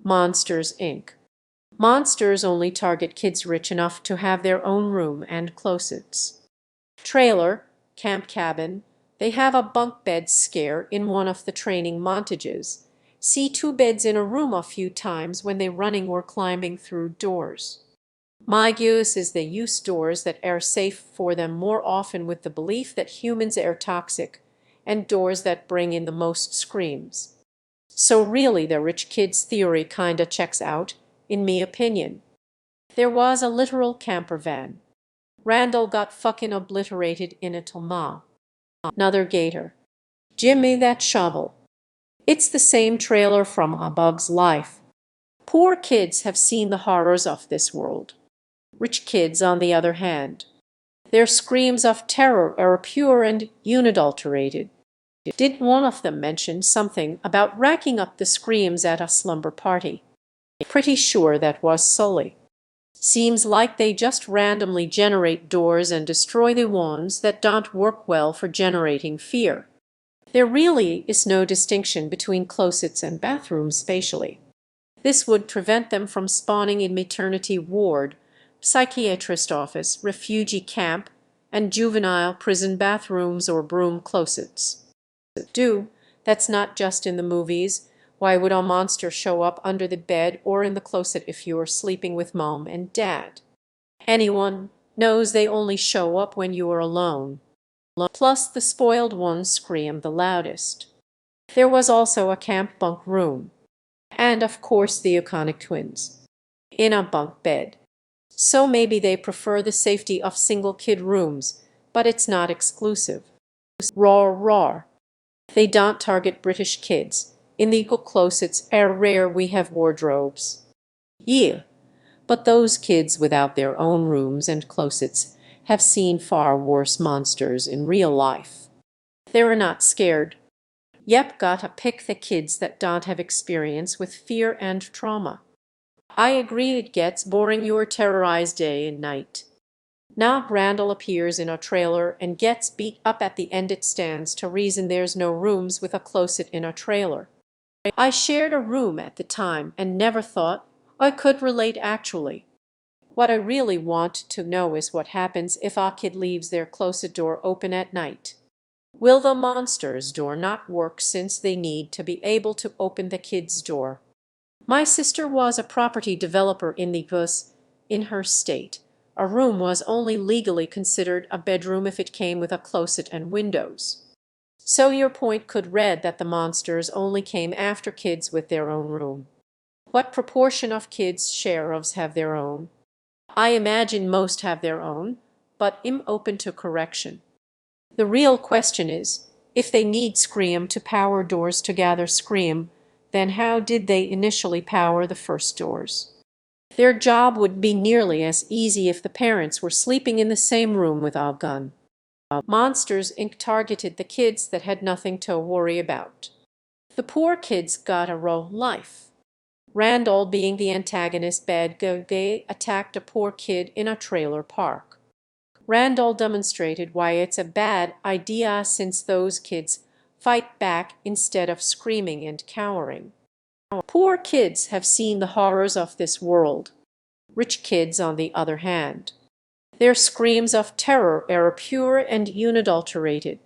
Monsters, Inc. Monsters only target kids rich enough to have their own room and closets. Trailer, camp cabin. They have a bunk bed scare in one of the training montages. See two beds in a room a few times when they running or climbing through doors. My guess is they use doors that are safe for them more often with the belief that humans are toxic, and doors that bring in the most screams. So really the rich kids theory kinda checks out, in me opinion. There was a literal camper van. Randall got fucking obliterated in a Toma. Another gator. Jimmy that shovel. It's the same trailer from A Bug's Life. Poor kids have seen the horrors of this world. Rich kids, on the other hand, their screams of terror are pure and unadulterated. Did one of them mention something about racking up the screams at a slumber party? Pretty sure that was Sully. Seems like they just randomly generate doors and destroy the ones that don't work well for generating fear. There really is no distinction between closets and bathrooms spatially. This would prevent them from spawning in maternity ward, psychiatrist office, refugee camp, and juvenile prison bathrooms or broom closets. That's not just in the movies. Why would a monster show up under the bed or in the closet if you're sleeping with mom and dad? Anyone knows they only show up when you are alone. Plus the spoiled ones scream the loudest. There was also a camp bunk room. And of course the iconic twins. In a bunk bed. So maybe they prefer the safety of single kid rooms, but it's not exclusive. Roar, roar. They don't target British kids. Illegal closets are rare, we have wardrobes. Yeah, but those kids without their own rooms and closets have seen far worse monsters in real life. They're not scared. Yep, gotta pick the kids that don't have experience with fear and trauma. I agree it gets boring, you're terrorized day and night. Now Randall appears in a trailer and gets beat up at the end. It stands to reason there's no rooms with a closet in a trailer. I shared a room at the time and never thought I could relate actually. What I really want to know is what happens if a kid leaves their closet door open at night. Will the monster's door not work since they need to be able to open the kid's door? My sister was a property developer in the US. In her state, a room was only legally considered a bedroom if it came with a closet and windows. So your point could read that the monsters only came after kids with their own room. What proportion of kids' sheriffs have their own? I imagine most have their own, but I'm open to correction. The real question is, if they need Scream to power doors to gather Scream, then how did they initially power the first doors? Their job would be nearly as easy if the parents were sleeping in the same room with a gun. Monsters, Inc. targeted the kids that had nothing to worry about. The poor kids got a raw life. Randall, being the antagonist bad guy, attacked a poor kid in a trailer park. Randall demonstrated why it's a bad idea since those kids fight back instead of screaming and cowering. Poor kids have seen the horrors of this world. Rich kids, on the other hand, their screams of terror are pure and unadulterated.